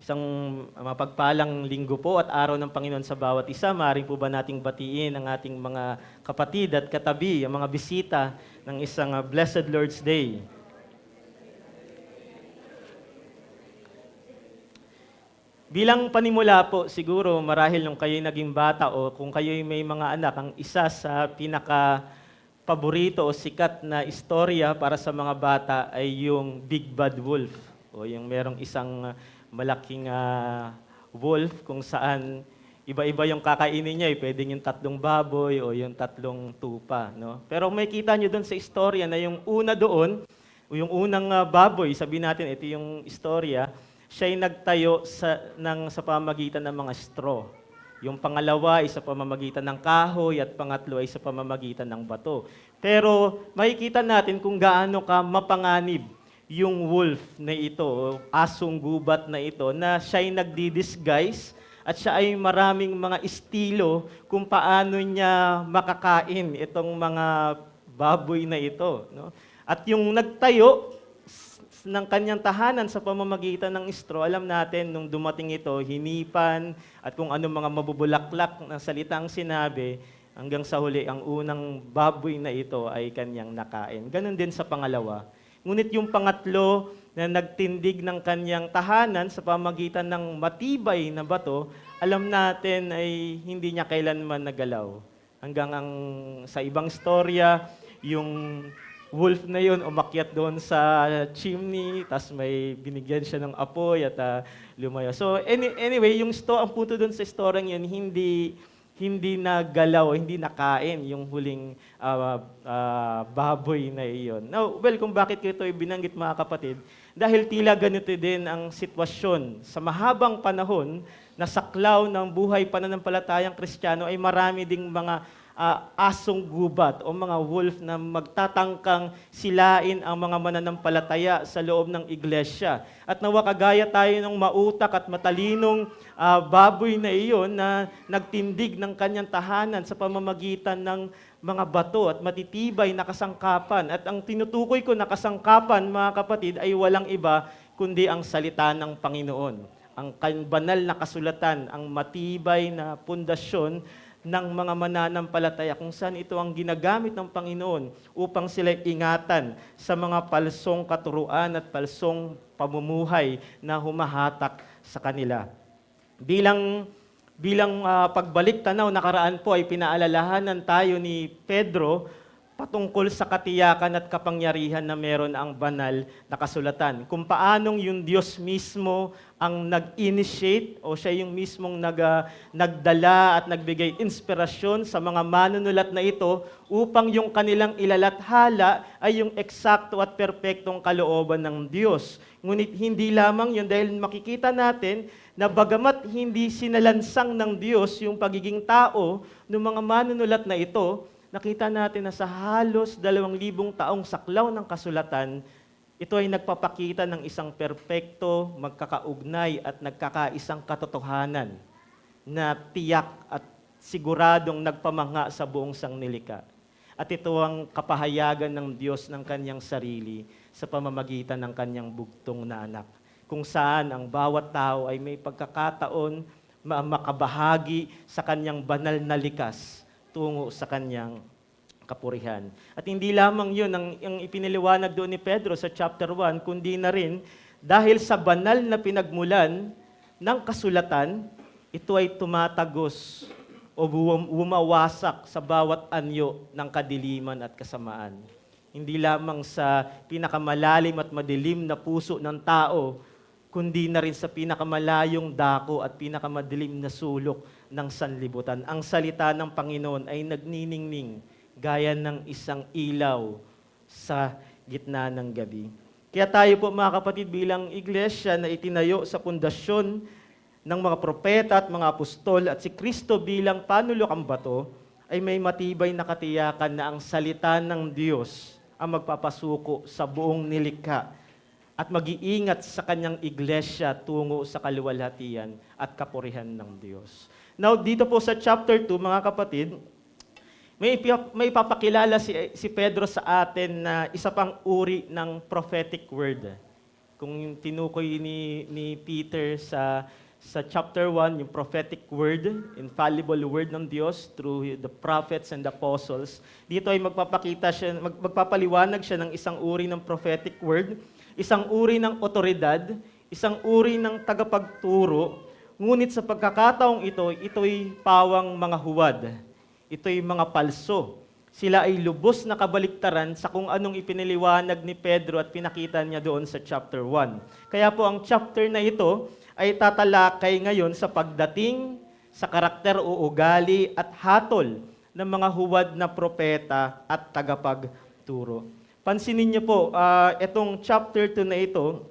Isang mapagpalang linggo po at araw ng Panginoon sa bawat isa. Maaari po ba nating batiin ang ating mga kapatid at katabi, ang mga bisita ng isang Blessed Lord's Day. Bilang panimula po, siguro marahil nung kayo'y naging bata o kung kayo'y may mga anak, ang isa sa pinaka-paborito o sikat na istorya para sa mga bata ay yung Big Bad Wolf o yung merong isang malaking wolf kung saan iba-iba yung kakainin niya. Pwedeng yung 3 baboy o yung 3 tupa. No? Pero may kita nyo doon sa istorya na yung una doon, o yung unang baboy, sabihin natin, ito yung istorya, siya ay nagtayo sa pamamagitan ng mga straw. Yung pangalawa ay sa pamamagitan ng kahoy at pangatlo ay sa pamamagitan ng bato. Pero makikita natin kung gaano ka mapanganib yung wolf na ito, asong gubat na ito, na siya ay nagdi-disguise at siya ay maraming mga estilo kung paano niya makakain itong mga baboy na ito. No? At yung nagtayo ng kanyang tahanan sa pamamagitan ng straw, alam natin, nung dumating ito, hinipan at kung ano mga mabubulaklak na salitang sinabi, hanggang sa huli, ang unang baboy na ito ay kanyang nakain. Ganon din sa pangalawa. Ngunit yung pangatlo na nagtindig ng kanyang tahanan sa pamamagitan ng matibay na bato, alam natin ay hindi niya kailanman nagalaw. Hanggang sa ibang storya, yung wolf na yun umakyat doon sa chimney, tas may binigyan siya ng apoy at lumayo. So anyway, ang punto doon sa storyang yun, hindi nagalaw, hindi nakain yung huling baboy na iyon. Now, kung bakit ito binanggit mga kapatid, dahil tila ganito din ang sitwasyon. Sa mahabang panahon, na saklaw ng buhay pananampalatayang Kristiyano ay marami ding mga asong gubat o mga wolf na magtatangkang silain ang mga mananampalataya sa loob ng iglesia. At nawa kagaya tayo ng mautak at matalinong baboy na iyon na nagtindig ng kanyang tahanan sa pamamagitan ng mga bato at matitibay na kasangkapan. At ang tinutukoy ko na kasangkapan, mga kapatid, ay walang iba kundi ang salita ng Panginoon. Ang banal na kasulatan, ang matibay na pundasyon ng mga mananampalataya kung saan ito ang ginagamit ng Panginoon upang sila ingatan sa mga palsong katuruan at palsong pamumuhay na humahatak sa kanila. Bilang pagbalik tanaw nakaraan po ay pinaalalahanan tayo ni Pedro patungkol sa katiyakan at kapangyarihan na meron ang banal na kasulatan. Kung paanong yung Diyos mismo ang nag-initiate o siya yung mismong nagdala at nagbigay inspirasyon sa mga manunulat na ito upang yung kanilang ilalathala ay yung eksakto at perpektong kalooban ng Diyos. Ngunit hindi lamang yun dahil makikita natin na bagamat hindi sinalansang ng Diyos yung pagiging tao ng mga manunulat na ito, nakita natin na sa halos 2,000 taong saklaw ng kasulatan, ito ay nagpapakita ng isang perpekto, magkakaugnay at nagkakaisang katotohanan na tiyak at siguradong nagpamangha sa buong sanglilikha. At ito ang kapahayagan ng Diyos ng kanyang sarili sa pamamagitan ng kanyang bugtong na anak, kung saan ang bawat tao ay may pagkakataon makabahagi sa kanyang banal na likas tungo sa kanyang kapurihan. At hindi lamang yun ang ipiniliwanag doon ni Pedro sa chapter 1, kundi na rin dahil sa banal na pinagmulan ng kasulatan, ito ay tumatagos o bumawasak sa bawat anyo ng kadiliman at kasamaan. Hindi lamang sa pinakamalalim at madilim na puso ng tao, kundi na rin sa pinakamalayong dako at pinakamadilim na sulok ng sanlibutan. Ang salita ng Panginoon ay nagniningning gaya ng isang ilaw sa gitna ng gabi. Kaya tayo po mga kapatid bilang iglesia na itinayo sa pundasyon ng mga propeta at mga apostol at si Kristo bilang panulokang bato ay may matibay na katiyakan na ang salita ng Diyos ang magpapasuko sa buong nilikha at mag-iingat sa kanyang iglesia tungo sa kaluwalhatian at kapurihan ng Diyos. Now, dito po sa chapter 2, mga kapatid, may papakilala si Pedro sa atin na isa pang uri ng prophetic word. Kung tinukoy ni Peter sa chapter 1, yung prophetic word, infallible word ng Diyos through the prophets and the apostles, dito ay magpapaliwanag siya ng isang uri ng prophetic word, isang uri ng otoridad, isang uri ng tagapagturo, ngunit sa pagkakataong ito'y pawang mga huwad. Ito'y mga palso. Sila ay lubos na kabaliktaran sa kung anong ipiniliwanag ni Pedro at pinakita niya doon sa chapter 1. Kaya po ang chapter na ito ay tatalakay ngayon sa pagdating, sa karakter o ugali at hatol ng mga huwad na propeta at tagapagturo. Pansinin niyo po, itong chapter 2 na ito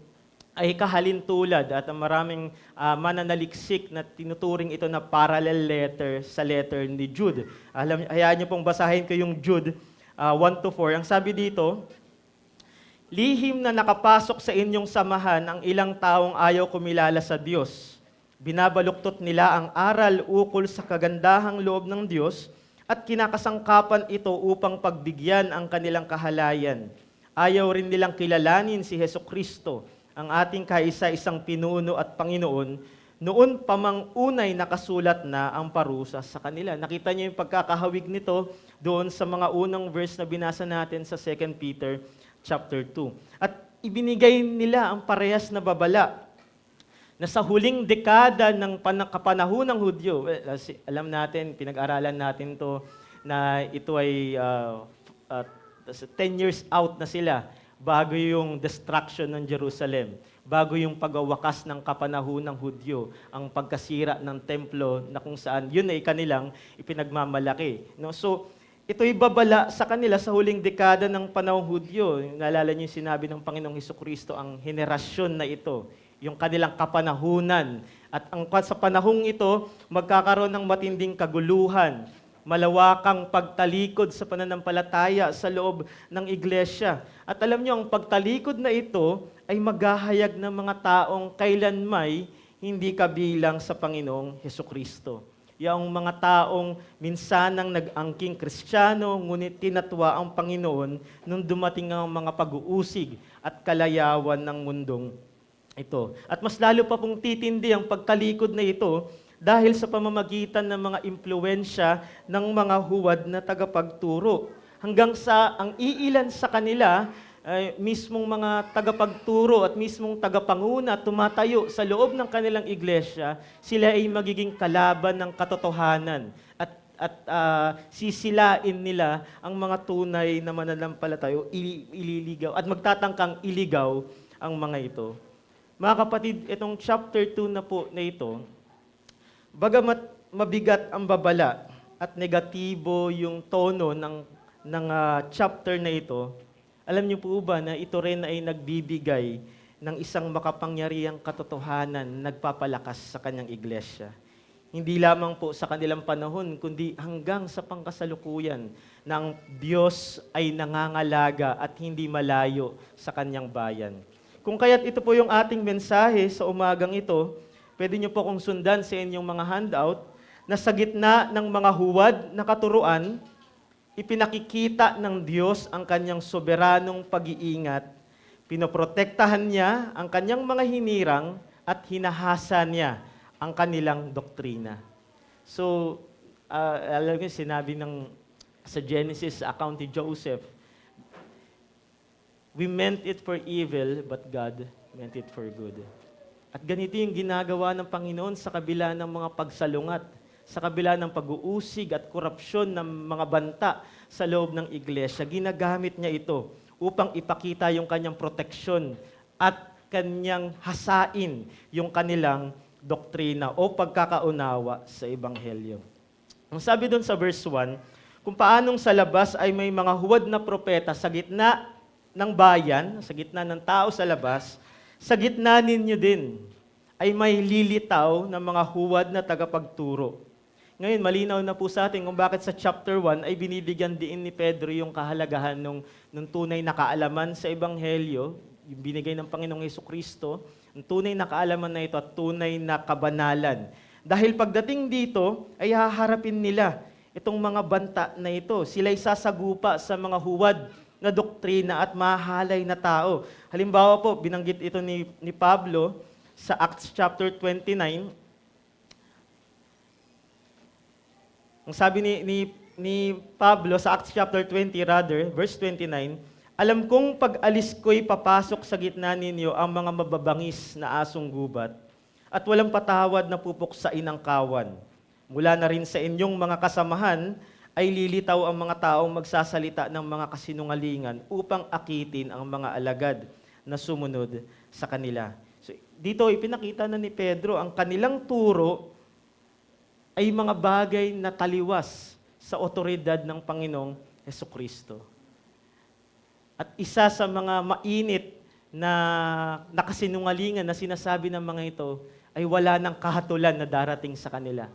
ay kahalintulad at maraming mananaliksik na tinuturing ito na parallel letter sa letter ni Jude. Hayaan niyo pong basahin ko yung Jude 1-4. Ang sabi dito, lihim na nakapasok sa inyong samahan ang ilang taong ayaw kumilala sa Diyos. Binabaluktot nila ang aral ukol sa kagandahang loob ng Diyos at kinakasangkapan ito upang pagbigyan ang kanilang kahalayan. Ayaw rin nilang kilalanin si Hesukristo, ang ating kaisa-isang pinuno at Panginoon, noon pa mang unay nakasulat na ang parusa sa kanila. Nakita niyo yung pagkakahawig nito doon sa mga unang verse na binasa natin sa 2 Peter chapter 2. At ibinigay nila ang parehas na babala na sa huling dekada ng kapanahon ng Hudyo, alam natin, pinag-aralan natin to na ito ay 10 years out na sila bago yung destruction ng Jerusalem, bago yung pagwawakas ng kapanahon ng Hudyo, ang pagkasira ng templo na kung saan yun ay kanilang ipinagmamalaki. No? So, ito'y babala sa kanila sa huling dekada ng panahong Hudyo. Naalala niyo yung sinabi ng Panginoong Hesukristo, ang henerasyon na ito, yung kanilang kapanahunan. At sa panahong ito, magkakaroon ng matinding kaguluhan, malawakang pagtalikod sa pananampalataya sa loob ng iglesia. At alam niyo, ang pagtalikod na ito ay maghahayag ng mga taong kailanmay hindi kabilang sa Panginoong Hesukristo. Yung mga taong minsanang nag-angking Kristiyano, ngunit tinatwa ang Panginoon nung dumating ang mga pag-uusig at kalayawan ng mundong ito. At mas lalo pa pong titindi ang pagtalikod na ito dahil sa pamamagitan ng mga impluwensya ng mga huwad na tagapagturo. Hanggang sa ang iilan sa kanila, mismong mga tagapagturo at mismong tagapanguna tumatayo sa loob ng kanilang iglesia, sila ay magiging kalaban ng katotohanan at sisilain nila ang mga tunay na mananampalataya, ililigaw at magtatangkang iligaw ang mga ito. Mga kapatid, itong chapter 2 na po na ito, bagamat mabigat ang babala at negatibo yung tono ng chapter na ito, alam niyo po ba na ito rin ay nagbibigay ng isang makapangyarihang katotohanan, nagpapalakas sa kanyang iglesia. Hindi lamang po sa kanilang panahon, kundi hanggang sa pangkasalukuyan na ang Diyos ay nangangalaga at hindi malayo sa kanyang bayan. Kung kaya't ito po yung ating mensahe sa umagang ito, pwede niyo po kong sundan sa inyong mga handout na sa gitna ng mga huwad na katuruan, ipinakikita ng Diyos ang kanyang soberanong pag-iingat. Pinoprotektahan niya ang kanyang mga hinirang at hinahasa niya ang kanilang doktrina. So, alam niyo, sinabi sa Genesis account ni Joseph, we meant it for evil, but God meant it for good. At ganito yung ginagawa ng Panginoon sa kabila ng mga pagsalungat, sa kabila ng pag-uusig at korupsyon ng mga banta sa loob ng iglesia. Ginagamit niya ito upang ipakita yung kanyang proteksyon at kanyang hasain yung kanilang doktrina o pagkakaunawa sa Ebanghelyo. Ang sabi doon sa verse 1, kung paanong sa labas ay may mga huwad na propeta sa gitna ng bayan, sa gitna ng tao sa labas, sa gitna ninyo din ay may lilitaw ng mga huwad na tagapagturo. Ngayon, malinaw na po sa atin kung bakit sa chapter 1 ay binibigyan din ni Pedro yung kahalagahan ng tunay na kaalaman sa Ebanghelyo, yung binigay ng Panginoong Hesukristo, ang tunay na kaalaman na ito at tunay na kabanalan. Dahil pagdating dito, ay haharapin nila itong mga banta na ito. Sila'y sasagupa sa mga huwad na doktrina at mahalay na tao. Halimbawa po, binanggit ito ni Pablo sa Acts chapter 29. Ang sabi ni Pablo sa Acts chapter 20 rather, verse 29, alam kong pag alis ko'y papasok sa gitna ninyo ang mga mababangis na asong gubat at walang patawad na pupuksain ang kawan. Mula na rin sa inyong mga kasamahan ay lilitaw ang mga taong magsasalita ng mga kasinungalingan upang akitin ang mga alagad na sumunod sa kanila. So, dito ipinakita na ni Pedro ang kanilang turo ay mga bagay na taliwas sa otoridad ng Panginoong Hesukristo. At isa sa mga mainit na nakasinungalingan na sinasabi ng mga ito ay wala ng kahatulan na darating sa kanila.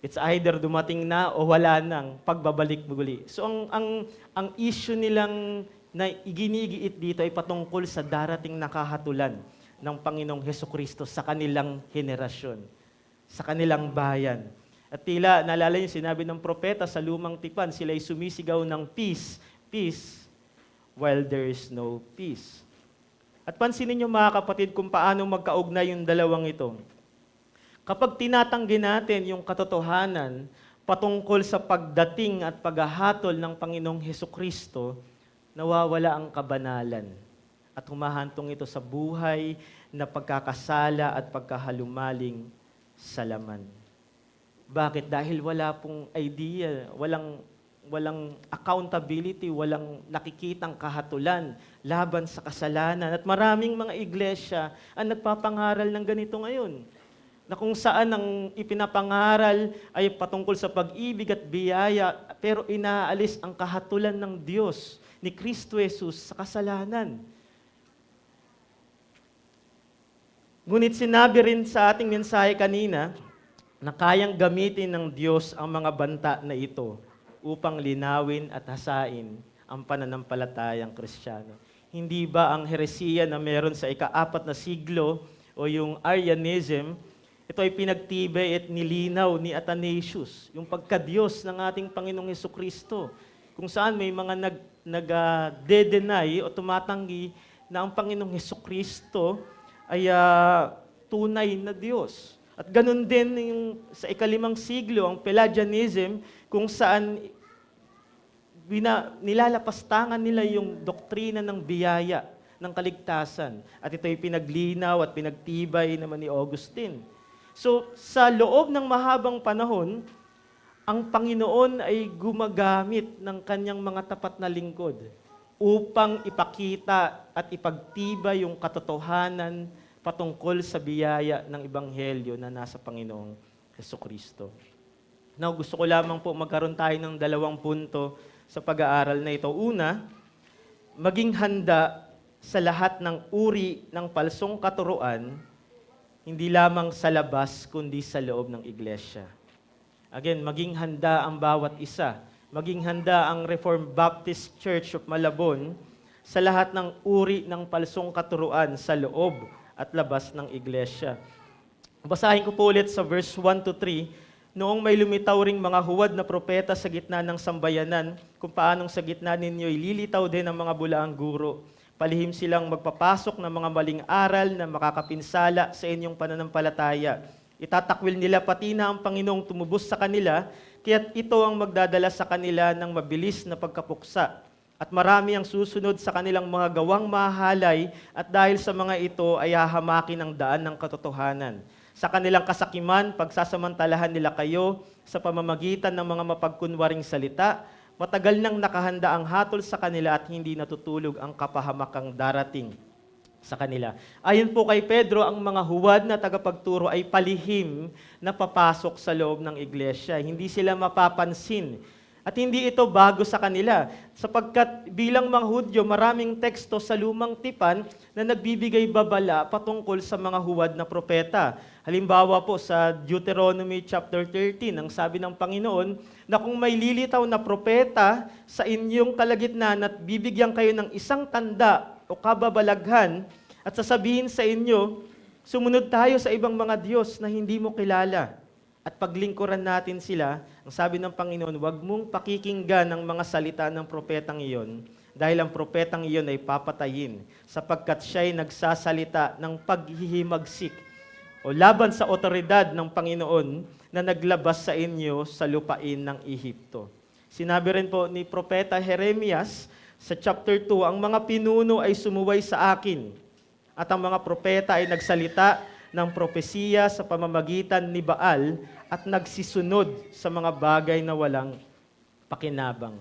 It's either dumating na o wala nang pagbabalik muli. So ang issue nilang na iginigiit dito ay patungkol sa darating na kahatulan ng Panginoong Hesukristo sa kanilang henerasyon, sa kanilang bayan. At tila, naalala yung sinabi ng propeta sa lumang tipan, sila ay sumisigaw ng peace, peace, while there is no peace. At pansinin niyo mga kapatid kung paano magkaugnay yung dalawang ito. Kapag tinatanggi natin yung katotohanan patungkol sa pagdating at paghahatol ng Panginoong Hesukristo, nawawala ang kabanalan at humahantong ito sa buhay na pagkakasala at pagkahalumaling sa laman. Bakit? Dahil wala pong idea, walang accountability, walang nakikitang kahatulan laban sa kasalanan. At maraming mga iglesia ang nagpapangaral ng ganito ngayon, na kung saan ang ipinapangaral ay patungkol sa pag-ibig at biyaya, pero inaalis ang kahatulan ng Diyos, ni Kristo Jesus sa kasalanan. Ngunit sinabi rin sa ating mensahe kanina, na kayang gamitin ng Diyos ang mga banta na ito upang linawin at hasain ang pananampalatayang Kristiyano. Hindi ba ang heresiya na meron sa ika-4 na siglo o yung Arianism, ito ay pinagtibay at nilinaw ni Athanasius, yung pagka-Diyos ng ating Panginoong Hesukristo, kung saan may mga nag-de-deny o tumatanggi na ang Panginoong Hesukristo ay tunay na Diyos. At ganun din yung sa ika-5 siglo, ang Pelagianism, kung saan nilalapastangan nila yung doktrina ng biyaya, ng kaligtasan. At ito ay pinaglinaw at pinagtibay naman ni Augustine. So, sa loob ng mahabang panahon, ang Panginoon ay gumagamit ng kanyang mga tapat na lingkod upang ipakita at ipagtibay yung katotohanan patungkol sa biyaya ng Ebanghelyo na nasa Panginoong Hesukristo. Now, gusto ko lamang po magkaroon tayo ng 2 punto sa pag-aaral na ito. Una, maging handa sa lahat ng uri ng palsong katuruan, hindi lamang sa labas, kundi sa loob ng iglesia. Again, maging handa ang bawat isa. Maging handa ang Reformed Baptist Church of Malabon sa lahat ng uri ng palsong katuruan sa loob at labas ng iglesia. Basahin ko po ulit sa verse 1-3, noong may lumitaw ring mga huwad na propeta sa gitna ng sambayanan, kung paanong sa gitna ninyo'y lilitaw din ang mga bulaang guro. Palihim silang magpapasok ng mga maling aral na makakapinsala sa inyong pananampalataya. Itatakwil nila pati na ang Panginoong tumubos sa kanila, kaya't ito ang magdadala sa kanila ng mabilis na pagkapuksa. At marami ang susunod sa kanilang mga gawang mahalay at dahil sa mga ito ay hahamakin ang daan ng katotohanan. Sa kanilang kasakiman, pagsasamantalahan nila kayo sa pamamagitan ng mga mapagkunwaring salita, matagal nang nakahanda ang hatol sa kanila at hindi natutulog ang kapahamakang darating sa kanila. Ayon po kay Pedro, ang mga huwad na tagapagturo ay palihim na papasok sa loob ng iglesia. Hindi sila mapapansin. At hindi ito bago sa kanila, sapagkat bilang mga Hudyo, maraming teksto sa lumang tipan na nagbibigay babala patungkol sa mga huwad na propeta. Halimbawa po sa Deuteronomy chapter 13, ang sabi ng Panginoon, na kung may lilitaw na propeta sa inyong kalagitnaan at bibigyan kayo ng isang tanda o kababalaghan at sasabihin sa inyo, sumunod tayo sa ibang mga Diyos na hindi mo kilala. at paglingkuran natin sila, ang sabi ng Panginoon, huwag mong pakikinggan ang mga salita ng propetang iyon, dahil ang propetang iyon ay papatayin, sapagkat siya'y nagsasalita ng paghihimagsik o laban sa otoridad ng Panginoon na naglabas sa inyo sa lupain ng Ehipto. Sinabi rin po ni Propeta Jeremias sa chapter 2, ang mga pinuno ay sumuway sa akin, at ang mga propeta ay nagsalita ng propesiya sa pamamagitan ni Baal at nagsisunod sa mga bagay na walang pakinabang.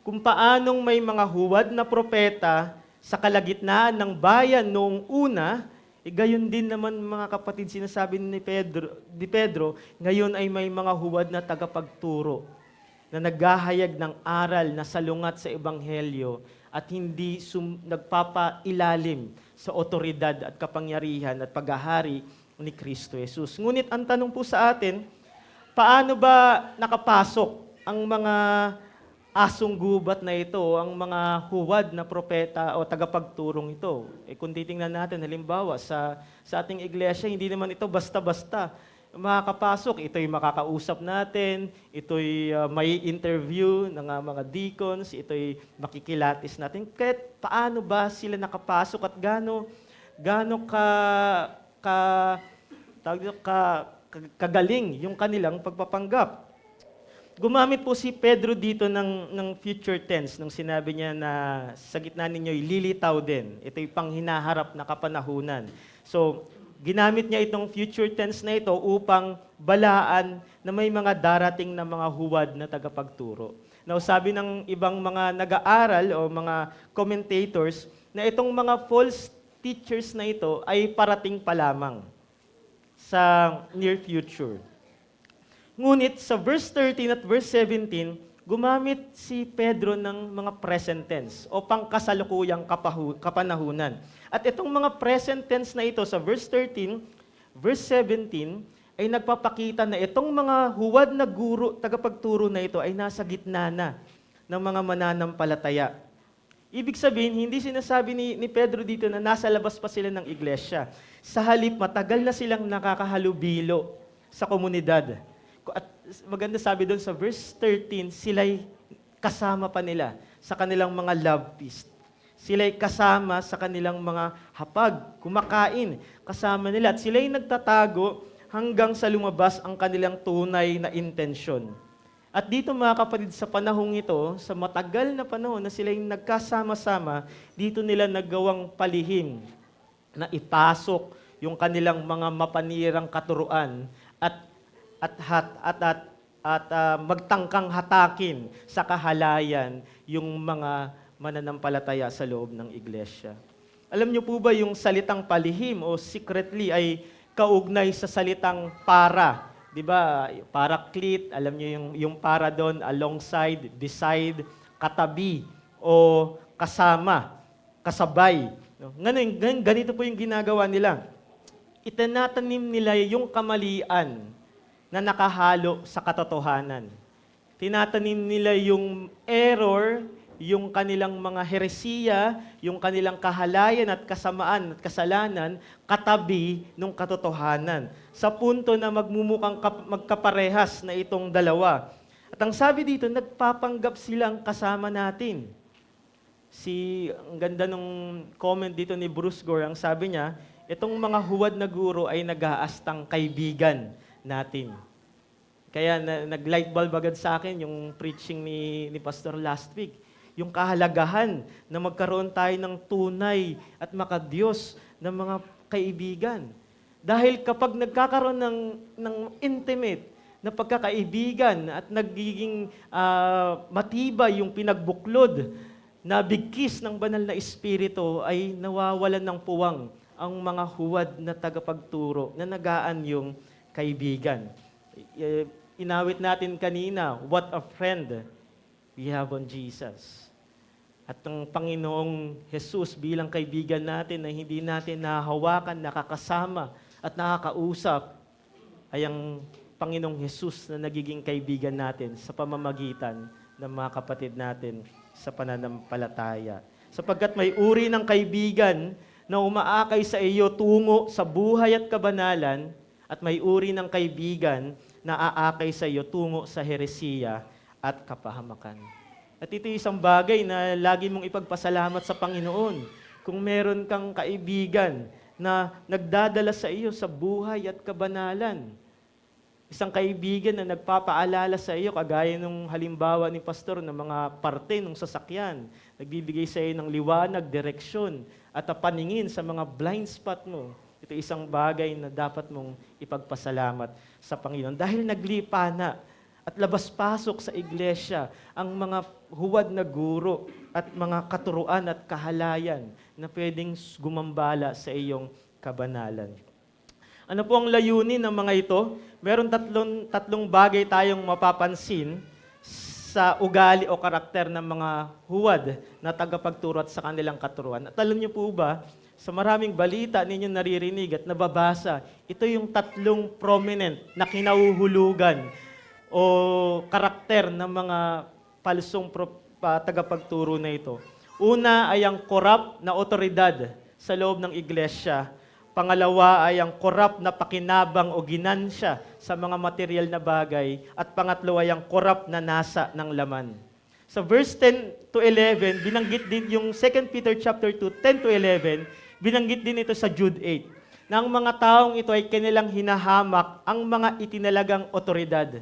Kung paanong may mga huwad na propeta sa kalagitnaan ng bayan noong una, gayon din naman mga kapatid sinasabi ni Pedro, ngayon ay may mga huwad na tagapagturo na naghahayag ng aral na salungat sa Ebanghelyo at hindi nagpapailalim sa otoridad at kapangyarihan at paghahari ni Kristo Jesus. Ngunit ang tanong po sa atin, paano ba nakapasok ang mga asong gubat na ito, ang mga huwad na propeta o tagapagturong ito? Kung titingnan natin, halimbawa, sa ating iglesia, hindi naman ito basta-basta makakapasok. Ito'y makakausap natin, ito'y may interview ng mga deacons, ito'y makikilatis natin. Kahit paano ba sila nakapasok at gaano kagaling yung kanilang pagpapanggap. Gumamit po si Pedro dito ng future tense nung sinabi niya na sa gitna ninyo'y lilitaw din. Ito'y panghinaharap na kapanahunan. So, ginamit niya itong future tense na ito upang balaan na may mga darating na mga huwad na tagapagturo. Now, sabi ng ibang mga nag-aaral o mga commentators na itong mga false teachers na ito ay parating pa lamang sa near future. Ngunit sa verse 13 at verse 17, gumamit si Pedro ng mga present tense o pangkasalukuyang kapanahunan. At itong mga present tense na ito sa verse 13, verse 17, ay nagpapakita na itong mga huwad na guro, tagapagturo na ito ay nasa gitna na ng mga mananampalataya. Ibig sabihin, hindi sinasabi ni Pedro dito na nasa labas pa sila ng iglesia. Sa halip, matagal na silang nakakahalubilo sa komunidad. At maganda sabi doon sa verse 13, sila'y kasama pa nila sa kanilang mga love feast. Sila'y kasama sa kanilang mga hapag, kumakain, kasama nila. At sila'y nagtatago hanggang sa lumabas ang kanilang tunay na intensyon. At dito mga kapatid, sa panahong ito, sa matagal na panahon na sila'y nagkasama-sama, dito nila naggawang palihim na ipasok yung kanilang mga mapanirang katuruan at magtangkang hatakin sa kahalayan yung mga mananampalataya sa loob ng iglesia. Alam niyo po ba yung salitang palihim o secretly ay kaugnay sa salitang para? Di ba? Paraclete, alam niyo yung para doon, alongside, beside, katabi, o kasama, kasabay. Ganito po yung ginagawa nila. Itinatanim nila yung kamalian na nakahalo sa katotohanan. Tinatanim nila yung error, yung kanilang mga heresiya, yung kanilang kahalayan at kasamaan at kasalanan, katabi ng katotohanan. Sa punto na magmumukang magkaparehas na itong dalawa. At ang sabi dito, nagpapanggap silang kasama natin. Ang ganda nung comment dito ni Bruce Gore, ang sabi niya, itong mga huwad na guro ay nag-aastang kaibigan natin. Kaya nag-light bulb agad sa akin yung preaching ni Pastor last week. Yung kahalagahan na magkaroon tayo ng tunay at makadiyos na mga kaibigan. Dahil kapag nagkakaroon ng intimate na pagkakaibigan at nagiging matibay yung pinagbuklod na bigkis ng banal na espiritu, ay nawawalan ng puwang ang mga huwad na tagapagturo na nagaan yung kaibigan. Inawit natin kanina, what a friend we have on Jesus. At ang Panginoong Jesus bilang kaibigan natin na hindi natin nahahawakan, nakakasama at nakakausap ay ang Panginoong Jesus na nagiging kaibigan natin sa pamamagitan ng mga kapatid natin sa pananampalataya. Sapagkat may uri ng kaibigan na umaakay sa iyo tungo sa buhay at kabanalan, at may uri ng kaibigan na aakay sa iyo tungo sa heresiya at kapahamakan. At ito yung isang bagay na lagi mong ipagpasalamat sa Panginoon. Kung meron kang kaibigan na nagdadala sa iyo sa buhay at kabanalan, isang kaibigan na nagpapaalala sa iyo, kagaya nung halimbawa ni Pastor ng mga parte ng sasakyan, nagbibigay sa iyo ng liwanag, direksyon, at paningin sa mga blind spot mo. Ito isang bagay na dapat mong ipagpasalamat sa Panginoon. Dahil naglipa na at labas-pasok sa iglesia ang mga huwad na guro at mga katuruan at kahalayan na pwedeng gumambala sa iyong kabanalan. Ano po ang layunin ng mga ito? Meron tatlong bagay tayong mapapansin sa ugali o karakter ng mga huwad na tagapagturo at sa kanilang katuruan. At alam niyo po ba, sa maraming balita ninyo naririnig at nababasa, ito yung tatlong prominent na kinauhulugan o karakter ng mga palsong tagapagturo na ito. Una ay ang corrupt na otoridad sa loob ng iglesia. Pangalawa ay ang corrupt na pakinabang o ginansya sa mga material na bagay. At pangatlo ay ang corrupt na nasa ng laman. Sa verse 10 to 11, binanggit din yung 2 Peter chapter 2, 10 to 11, binanggit din ito sa Jude 8, na ang mga taong ito ay kanilang hinahamak ang mga itinalagang otoridad.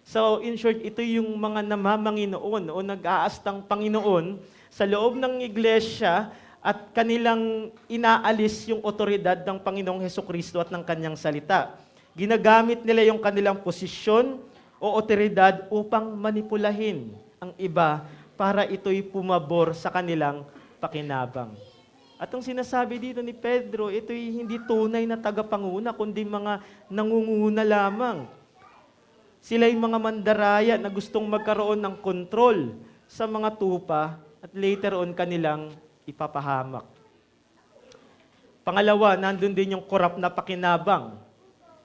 So in short, ito yung mga namamanginoon o nag-aastang Panginoon sa loob ng iglesia at kanilang inaalis yung otoridad ng Panginoong Hesukristo at ng kanyang salita. Ginagamit nila yung kanilang posisyon o otoridad upang manipulahin ang iba para ito'y pumabor sa kanilang pakinabang. At ang sinasabi dito ni Pedro, ito'y hindi tunay na tagapanguna, kundi mga nangunguna lamang. Sila'y mga mandaraya na gustong magkaroon ng kontrol sa mga tupa at later on kanilang ipapahamak. Pangalawa, nandun din yung corrupt na pakinabang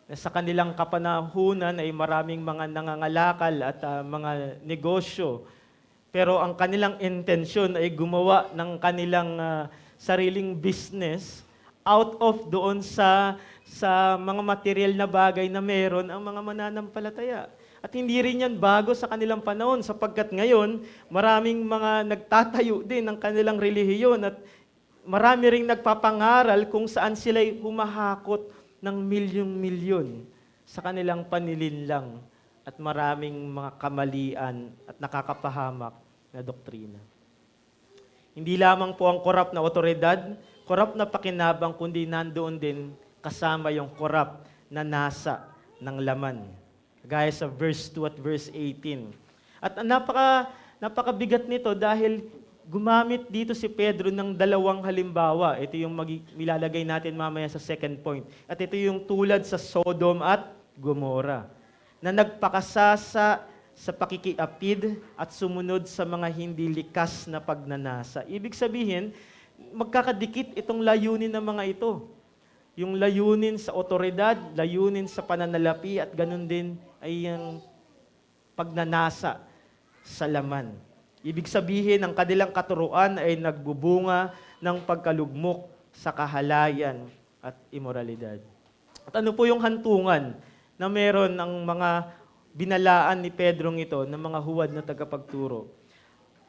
na sa kanilang kapanahunan ay maraming mga nangangalakal at mga negosyo. Pero ang kanilang intensyon ay gumawa ng kanilang sariling business out of doon sa mga material na bagay na meron ang mga mananampalataya. At hindi rin yan bago sa kanilang panahon sapagkat ngayon, maraming mga nagtatayo din ng kanilang relihiyon at marami ring nagpapangaral kung saan sila'y humahakot ng milyong-milyon sa kanilang panilinlang at maraming mga kamalian at nakakapahamak na doktrina. Hindi lamang po ang corrupt na otoridad, corrupt na pakinabang, kundi nandoon din kasama yung corrupt na nasa ng laman. Gaya sa verse 2 at verse 18. At napakabigat nito dahil gumamit dito si Pedro ng dalawang halimbawa. Ito yung milalagay natin mamaya sa second point. At ito yung tulad sa Sodom at Gomorrah, na nagpakasasa sa pakikiapid at sumunod sa mga hindi likas na pagnanasa. Ibig sabihin, magkakadikit itong layunin ng mga ito. Yung layunin sa otoridad, layunin sa pananalapi, at ganun din ay yung pagnanasa sa laman. Ibig sabihin, ang kanilang katuruan ay nagbubunga ng pagkalugmok sa kahalayan at imoralidad. At ano po yung hantungan na meron ng mga binalaan ni Pedrong ito ng mga huwad na tagapagturo?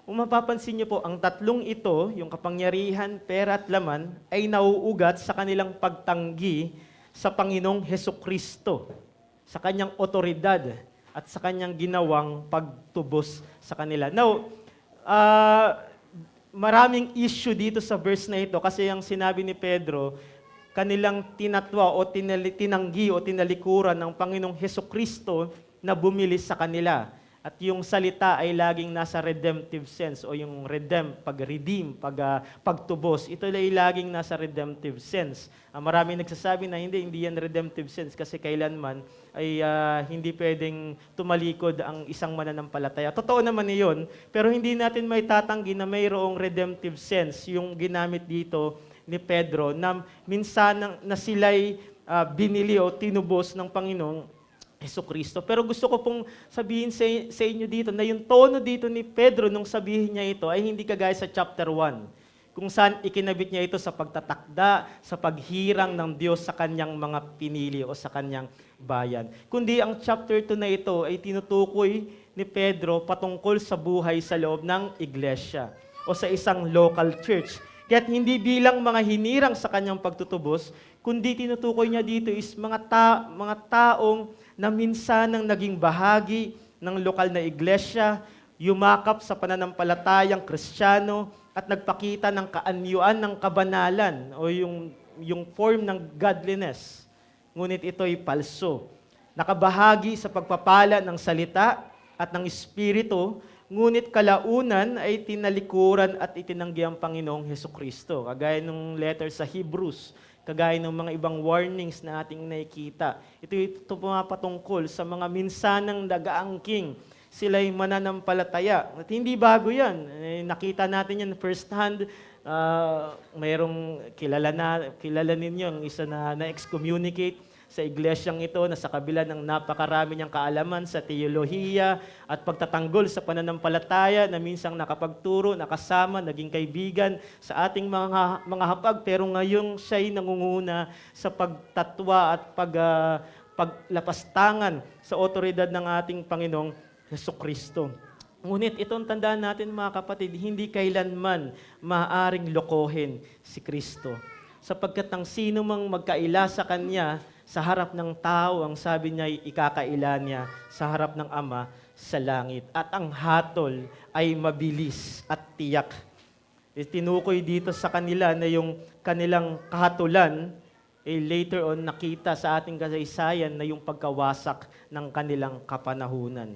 Kung mapapansin niyo po, ang tatlong ito, yung kapangyarihan, pera at laman, ay nauugat sa kanilang pagtanggi sa Panginoong Hesukristo, sa kanyang otoridad, at sa kanyang ginawang pagtubos sa kanila. Now, maraming issue dito sa verse na ito kasi ang sinabi ni Pedro, kanilang tinatwa o tinanggi o tinalikuran ng Panginoong Hesukristo na bumili sa kanila. At yung salita ay laging nasa redemptive sense o yung pag-redeem, pagtubos. Ito ay laging nasa redemptive sense. Marami nagsasabi na hindi yan redemptive sense kasi kailanman ay hindi pwedeng tumalikod ang isang mananampalataya. Totoo naman iyon, pero hindi natin may tatanggi na mayroong redemptive sense yung ginamit dito ni Pedro na minsan na sila'y binili o tinubos ng Panginoong Hesukristo. Pero gusto ko pong sabihin sa inyo dito na yung tono dito ni Pedro nung sabihin niya ito ay hindi kagaya sa chapter 1. kung saan ikinabit niya ito sa pagtatakda, sa paghirang ng Diyos sa kanyang mga pinili o sa kanyang bayan. Kundi ang chapter 2 na ito ay tinutukoy ni Pedro patungkol sa buhay sa loob ng iglesia o sa isang local church. Kaya't hindi bilang mga hinirang sa kanyang pagtutubos, kundi tinutukoy niya dito is mga taong na minsanang naging bahagi ng lokal na iglesia, yumakap sa pananampalatayang Kristiyano at nagpakita ng kaanyuan ng kabanalan o yung form ng godliness. Ngunit ito'y palso. Nakabahagi sa pagpapala ng salita at ng Espiritu, ngunit kalaunan ay tinalikuran at itinanggi ang Panginoong Hesukristo. Kagaya ng letter sa Hebrews, kagaya ng mga ibang warnings na ating nakikita. Ito pumapatungkol sa mga minsanang nag-aangking sila'y mananampalataya. At hindi bago yan. Nakita natin yan first hand. Mayroong kilala ninyo ang isa na na-excommunicate sa iglesyang ito na sa kabila ng napakarami niyang kaalaman sa teolohiya at pagtatanggol sa pananampalataya na minsang nakapagturo, nakasama, naging kaibigan sa ating mga hapag, pero ngayong siya'y nangunguna sa pagtatwa at paglapastangan sa otoridad ng ating Panginoong Hesukristo. Ngunit itong tandaan natin mga kapatid, hindi kailanman maaaring lokohin si Kristo. Sapagkat ang sino mang magkaila sa Kanya, sa harap ng tao, ang sabi niya ay ikakaila niya sa harap ng Ama sa langit. At ang hatol ay mabilis at tiyak. Tinukoy dito sa kanila na yung kanilang kahatulan, later on nakita sa ating kasaysayan na yung pagkawasak ng kanilang kapanahunan.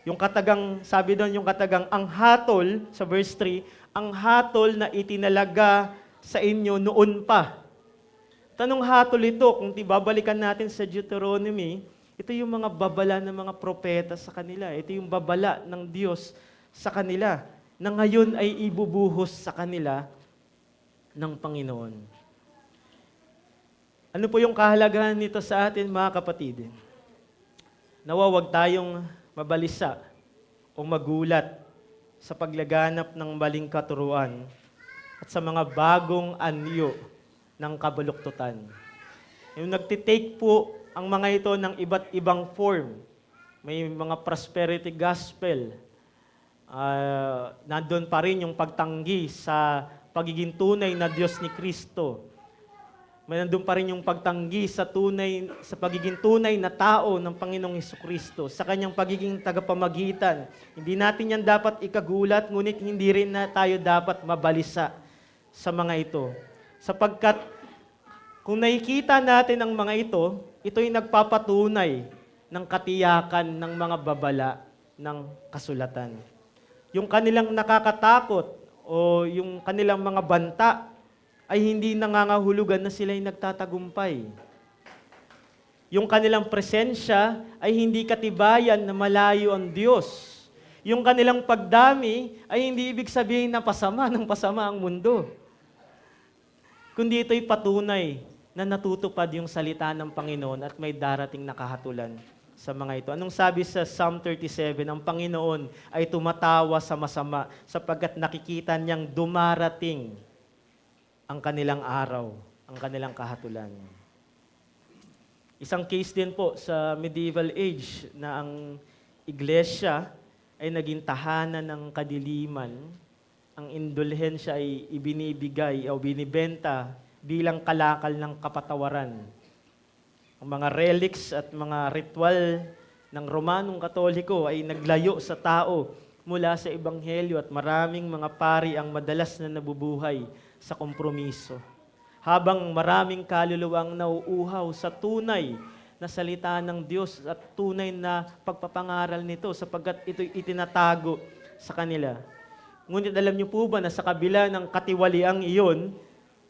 Yung katagang, sabi doon, yung katagang, ang hatol, sa verse 3, ang hatol na itinalaga sa inyo noon pa. Tanong hatol ito, kung babalikan natin sa Deuteronomy, ito yung mga babala ng mga propeta sa kanila. Ito yung babala ng Diyos sa kanila, na ngayon ay ibubuhos sa kanila ng Panginoon. Ano po yung kahalagahan nito sa atin, mga kapatid? Nawa wag tayong mabalisa o magulat sa paglaganap ng maling katuruan at sa mga bagong anyo ng kabaluktutan. Yung nagtitake po ang mga ito ng iba't ibang form. May mga prosperity gospel. Nandun pa rin yung pagtanggi sa pagiging tunay na Diyos ni Kristo. May nandun pa rin yung pagtanggi sa pagiging tunay na tao ng Panginoong Hesukristo, sa kanyang pagiging tagapamagitan. Hindi natin yan dapat ikagulat, ngunit hindi rin na tayo dapat mabalisa sa mga ito. Sapagkat kung nakikita natin ang mga ito'y nagpapatunay ng katiyakan ng mga babala ng kasulatan. Yung kanilang nakakatakot o yung kanilang mga banta ay hindi nangangahulugan na sila'y nagtatagumpay. Yung kanilang presensya ay hindi katibayan na malayo ang Diyos. Yung kanilang pagdami ay hindi ibig sabihin na pasama ang mundo. Kundi ito'y patunay na natutupad yung salita ng Panginoon at may darating na kahatulan sa mga ito. Anong sabi sa Psalm 37? Ang Panginoon ay tumatawa sa masama sapagkat nakikita niyang dumarating ang kanilang araw, ang kanilang kahatulan. Isang case din po sa medieval age na ang iglesia ay naging tahanan ng kadiliman. Ang indulhensya ay ibinibigay o binibenta bilang kalakal ng kapatawaran. Ang mga relics at mga ritual ng Romanong Katoliko ay naglayo sa tao mula sa Ebanghelyo at maraming mga pari ang madalas na nabubuhay sa kompromiso. Habang maraming kaluluwang nauuhaw sa tunay na salita ng Diyos at tunay na pagpapangaral nito sapagkat ito'y itinatago sa kanila. Ngunit alam niyo po ba na sa kabila ng katiwaliang iyon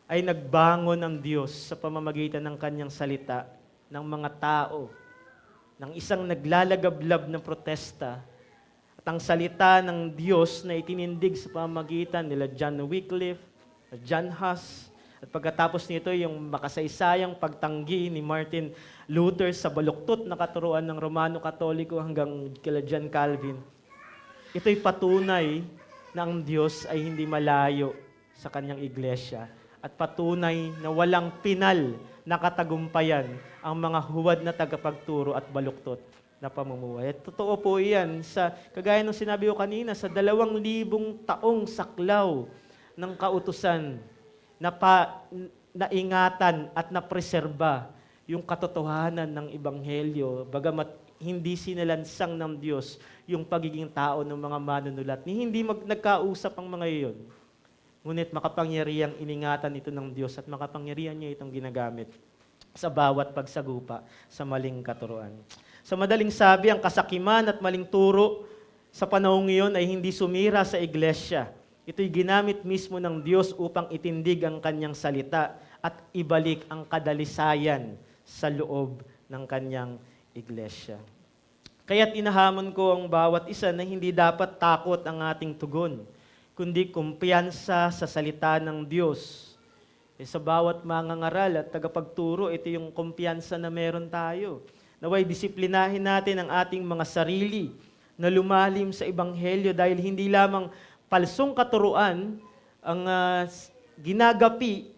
ay nagbangon ang Diyos sa pamamagitan ng kanyang salita ng mga tao, ng isang naglalagablab na protesta at ang salita ng Diyos na itinindig sa pamamagitan nila John Wycliffe, John Huss, at pagkatapos nito yung makasaysayang pagtanggi ni Martin Luther sa baluktot na katuruan ng Romano Katoliko hanggang kila John Calvin. Ito'y patunay na ang Diyos ay hindi malayo sa kanyang iglesia at patunay na walang pinal na katagumpayan ang mga huwad na tagapagturo at baluktot na pamumuhay. At totoo po iyan sa, kagaya ng sinabi ko kanina, sa 2,000 taong saklaw ng kautusan na naingatan at napreserba yung katotohanan ng Ebanghelyo, bagamat hindi sinalansang ng Diyos yung pagiging tao ng mga manunulat. Ni hindi nagkausap ang mga iyon. Ngunit makapangyarihang iningatan ito ng Diyos at makapangyarihan niya itong ginagamit sa bawat pagsagupa sa maling katuruan. Sa madaling sabi, ang kasakiman at maling turo sa panahong iyon ay hindi sumira sa iglesia. Ito'y ginamit mismo ng Diyos upang itindig ang kanyang salita at ibalik ang kadalisayan sa loob ng kanyang iglesia. Kaya't inahamon ko ang bawat isa na hindi dapat takot ang ating tugon, kundi kumpiyansa sa salita ng Diyos. Sa bawat mangangaral at tagapagturo, ito yung kumpiyansa na meron tayo. Naway disiplinahin natin ang ating mga sarili na lumalim sa Ebanghelyo dahil hindi lamang palsong katuruan ang ginagapi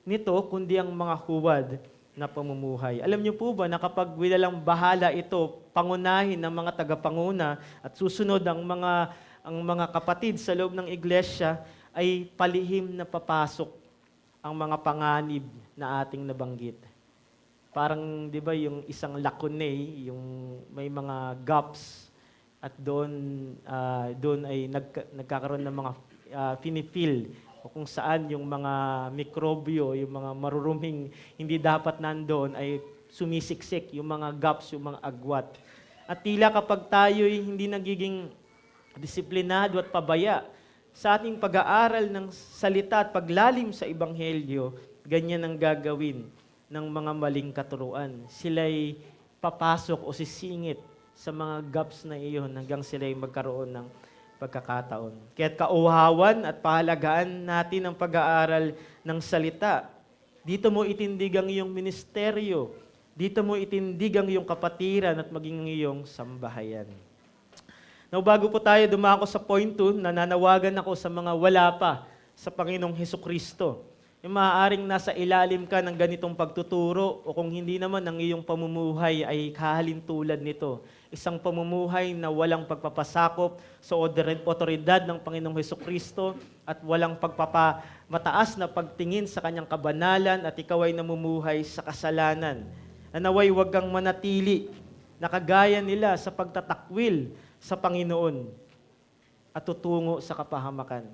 nito, kundi ang mga huwad na pamumuhay. Alam niyo po ba na kapag wilalang bahala ito, pangunahin ng mga tagapanguna at susunod ang mga kapatid sa loob ng iglesia, ay palihim na papasok ang mga panganib na ating nabanggit. Parang, di ba, yung isang lacunae, yung may mga gaps, at doon ay nagkakaroon ng mga finifill, o kung saan yung mga mikrobyo, yung mga maruruming hindi dapat nandoon ay sumisiksik, yung mga gaps, yung mga agwat. At tila kapag tayo'y hindi nagiging disiplinado at pabaya sa ating pag-aaral ng salita at paglalim sa Ebanghelyo, ganyan ang gagawin ng mga maling katuruan. Sila'y papasok o sisingit sa mga gaps na iyon hanggang sila'y magkaroon ng pagkakataon. Kaya't kauhawan at pahalagaan natin ang pag-aaral ng salita. Dito mo itindig ang iyong ministeryo. Dito mo itindig ang iyong kapatiran at maging ang iyong sambahayan. Now, bago po tayo dumako sa point 2, nananawagan ako sa mga wala pa sa Panginoong Hesukristo. Yung maaaring nasa ilalim ka ng ganitong pagtuturo o kung hindi naman ang iyong pamumuhay ay kahalin tulad nito. Isang pamumuhay na walang pagpapasakop sa otoridad ng Panginoong Hesukristo at walang pagpapamataas na pagtingin sa kanyang kabanalan at ikaw ay namumuhay sa kasalanan. Naway huwag kang manatili na kagaya nila sa pagtatakwil sa Panginoon at tutungo sa kapahamakan.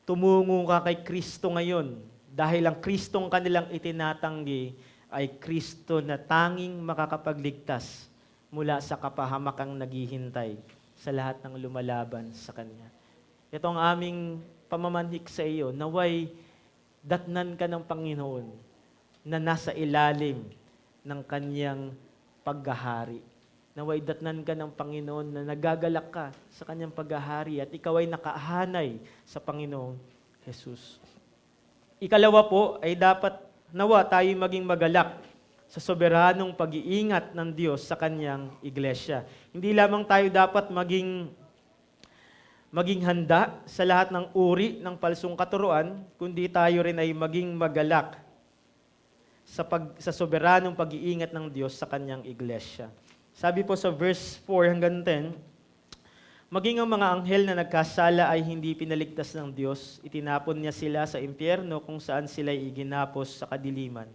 Tumungo ka kay Kristo ngayon dahil ang Kristong kanilang itinatanggi ay Kristo na tanging makakapagligtas mula sa kapahamakang naghihintay sa lahat ng lumalaban sa Kanya. Ito ang aming pamamanhik sa iyo, naway datnan ka ng Panginoon na nasa ilalim ng Kanyang paghahari. Naway datnan ka ng Panginoon na nagagalak ka sa Kanyang paghahari at ikaw ay nakahanay sa Panginoong Jesus. Ikalawa po ay dapat nawa tayo maging magalak sa soberanong pag-iingat ng Diyos sa Kanyang iglesia. Hindi lamang tayo dapat maging handa sa lahat ng uri ng palsong katuruan, kundi tayo rin ay maging magalak sa soberanong pag-iingat ng Diyos sa Kanyang iglesia. Sabi po sa verse 4 hanggang 10, maging ang mga anghel na nagkasala ay hindi pinaligtas ng Diyos, itinapon niya sila sa impyerno kung saan sila iginapos sa kadiliman.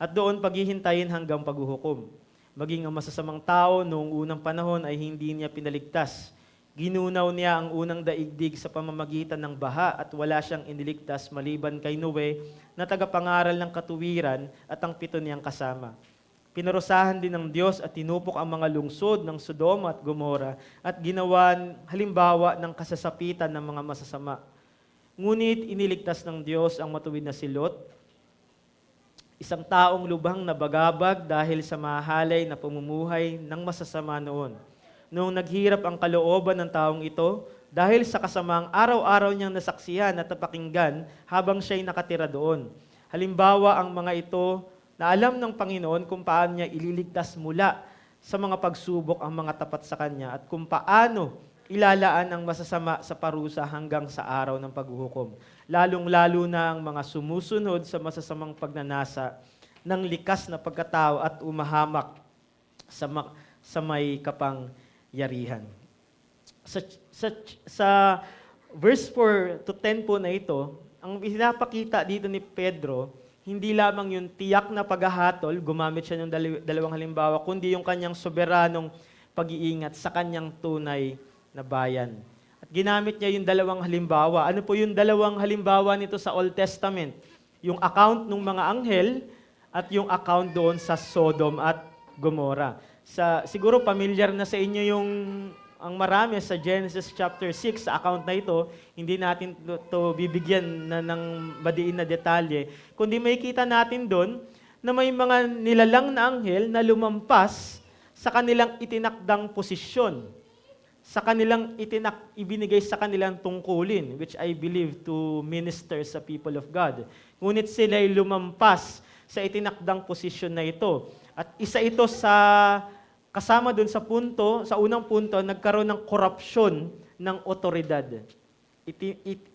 At doon paghihintayin hanggang paghuhukom. Maging ang masasamang tao noong unang panahon ay hindi niya pinaligtas. Ginunaw niya ang unang daigdig sa pamamagitan ng baha at wala siyang iniligtas maliban kay Noe na tagapangaral ng katuwiran at ang 7 niyang kasama. Pinarusahan din ng Diyos at tinupok ang mga lungsod ng Sodoma at Gomora at ginawan halimbawa ng kasasapitan ng mga masasama. Ngunit iniligtas ng Diyos ang matuwid na si Lot, isang taong lubhang nabagabag dahil sa mahalay na pamumuhay ng masasama noon. Noong naghirap ang kalooban ng taong ito, dahil sa kasamaang araw-araw niyang nasaksihan at napakinggan habang siya'y nakatira doon. Halimbawa ang mga ito na alam ng Panginoon kung paano niya ililigtas mula sa mga pagsubok ang mga tapat sa Kanya at kung paano ilalaan ang masasama sa parusa hanggang sa araw ng paghuhukom. lalong-lalo na ang mga sumusunod sa masasamang pagnanasa ng likas na pagkatao at umahamak sa may kapangyarihan. Sa verse 4 to 10 po na ito, ang pinapakita dito ni Pedro, hindi lamang yung tiyak na paghahatol, gumamit siya ng dalawang halimbawa, kundi yung kanyang soberanong pag-iingat sa kanyang tunay na bayan. At ginamit niya yung dalawang halimbawa. Ano po yung dalawang halimbawa nito sa Old Testament? Yung account ng mga anghel at yung account doon sa Sodom at Gomorrah. Siguro familiar na sa inyo yung ang marami sa Genesis chapter 6 sa account na ito, hindi natin to bibigyan ng madiin na detalye, kundi makikita natin doon na may mga nilalang na anghel na lumampas sa kanilang itinakdang posisyon, sa kanilang ibinigay sa kanilang tungkulin, which I believe to minister sa people of God. Ngunit sila'y lumampas sa itinakdang posisyon na ito. At isa ito kasama dun sa unang punto, nagkaroon ng korupsyon ng otoridad.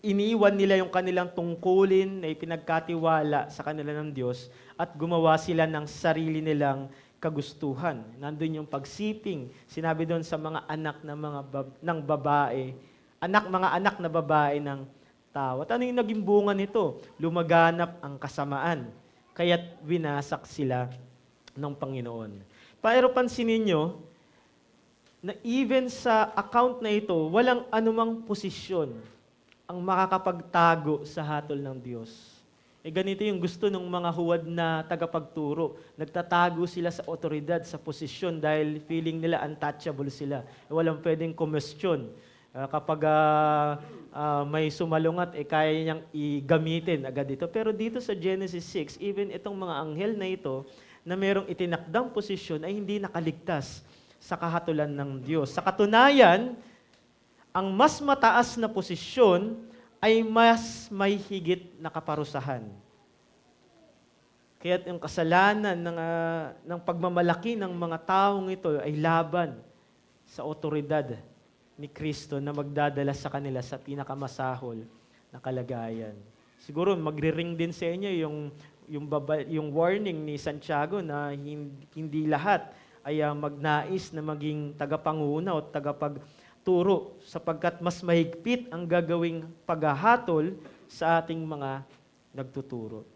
Iniwan nila yung kanilang tungkulin na ipinagkatiwala sa kanila ng Diyos at gumawa sila ng sarili nilang kagustuhan. Nandun yung pagsiping. Sinabi doon sa mga anak ng babae, mga anak na babae ng tao. At ano yung naging bunga nito? Lumaganap ang kasamaan. Kaya't winasak sila ng Panginoon. Pero pansinin nyo, na even sa account na ito, walang anumang posisyon ang makakapagtago sa hatol ng Diyos. Ganito yung gusto ng mga huwad na tagapagturo. Nagtatago sila sa otoridad, sa posisyon dahil feeling nila untouchable sila. Walang pwedeng kumestyon. Kapag may sumalungat, kaya niyang igamitin agad ito. Pero dito sa Genesis 6, even itong mga anghel na ito, na mayroong itinakdang posisyon ay hindi nakaligtas sa kahatulan ng Diyos. Sa katunayan, ang mas mataas na posisyon ay mas may higit na kaparusahan. Kaya yung kasalanan ng pagmamalaki ng mga taong ito ay laban sa otoridad ni Kristo na magdadala sa kanila sa pinakamasahol na kalagayan. Siguro magre-ring din sa inyo yung warning ni Santiago na hindi lahat ay magnais na maging tagapanguna o tagapagturo sapagkat mas mahigpit ang gagawing paghahatol sa ating mga nagtuturo.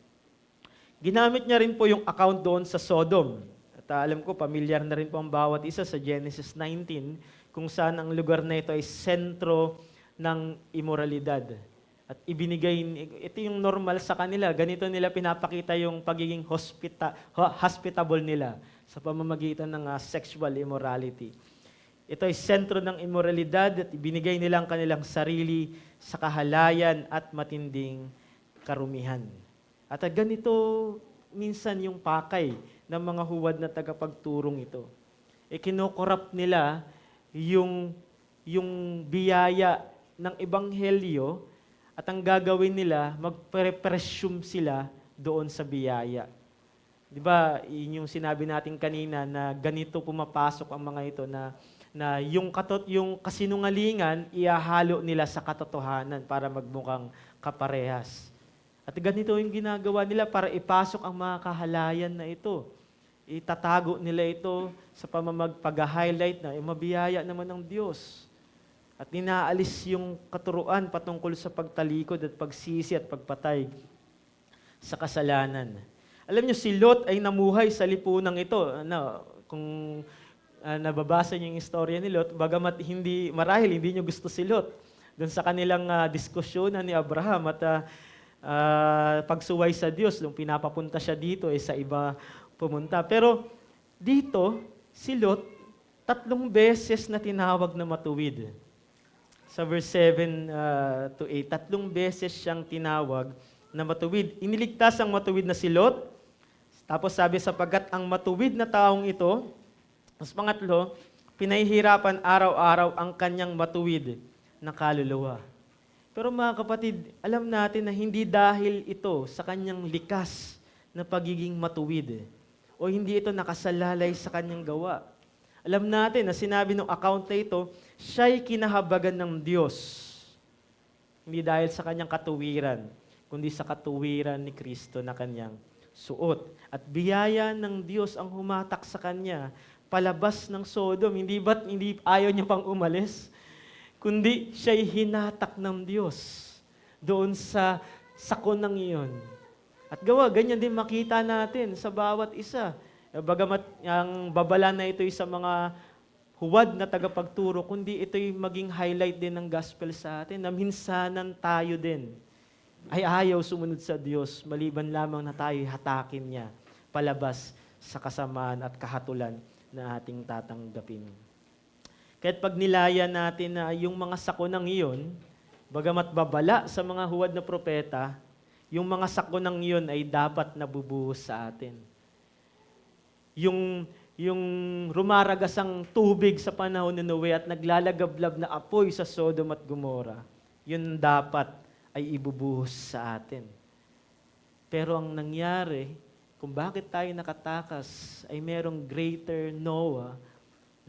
Ginamit niya rin po yung account doon sa Sodom. At alam ko, pamilyar na rin po ang bawat isa sa Genesis 19 kung saan ang lugar na ito ay sentro ng imoralidad. At ito yung normal sa kanila. Ganito nila pinapakita yung pagiging hospitable nila sa pamamagitan ng sexual immorality. Ito ay sentro ng immoralidad at ibinigay nila ang kanilang sarili sa kahalayan at matinding karumihan. At ganito minsan yung pakay ng mga huwad na tagapagturong ito. Kinokorrupt nila yung biyaya ng ebanghelyo. At ang gagawin nila, magpe-presume sila doon sa biyaya. Di ba, yun yung sinabi natin kanina na ganito pumapasok ang mga ito na yung kasinungalingan, ihahalo nila sa katotohanan para magmukhang kaparehas. At ganito yung ginagawa nila para ipasok ang mga kahalayan na ito. Itatago nila ito sa pag-highlight na mabiyaya naman ng Diyos. At inaalis yung katuruan patungkol sa pagtalikod at pagsisi at pagpatay sa kasalanan. Alam niyo, si Lot ay namuhay sa lipunang ito. Kung nababasa niyo yung istorya ni Lot, bagamat marahil hindi niyo gusto si Lot, doon sa kanilang diskusyonan ni Abraham at pagsuway sa Diyos, nung pinapapunta siya dito, sa iba pumunta. Pero dito, si Lot, 3 beses na tinawag na matuwid. Sa verse 7 to 8, 3 beses siyang tinawag na matuwid. Iniligtas ang matuwid na si Lot. Tapos sabi, sapagkat ang matuwid na taong ito, mas pangatlo, pinahihirapan araw-araw ang kanyang matuwid na kaluluwa. Pero mga kapatid, alam natin na hindi dahil ito sa kanyang likas na pagiging matuwid o hindi ito nakasalalay sa kanyang gawa. Alam natin na sinabi ng account na ito, siya'y kinahabagan ng Diyos. Hindi dahil sa kanyang katuwiran, kundi sa katuwiran ni Kristo na kanyang suot. At biyaya ng Diyos ang humatak sa kanya, palabas ng Sodom. Hindi ba't hindi ayaw niya pang umalis? Kundi siya'y hinatak ng Diyos doon sa sakonang iyon. At ganyan din makita natin sa bawat isa. Bagamat ang babala na ito'y sa mga huwad na tagapagturo, kundi ito'y maging highlight din ng gospel sa atin, na minsanan tayo din ay ayaw sumunod sa Diyos, maliban lamang na tayo'y hatakin niya, palabas sa kasamaan at kahatulan na ating tatanggapin. Kaya't pag nilaya natin na yung mga sakonang iyon, bagamat babala sa mga huwad na propeta, yung mga sakonang iyon ay dapat nabubuhos sa atin. Yung rumaragasang tubig sa panahon ni Noe at naglalagablab na apoy sa Sodom at Gomorrah, yun dapat ay ibubuhos sa atin. Pero ang nangyari, kung bakit tayo nakatakas, ay merong greater Noah,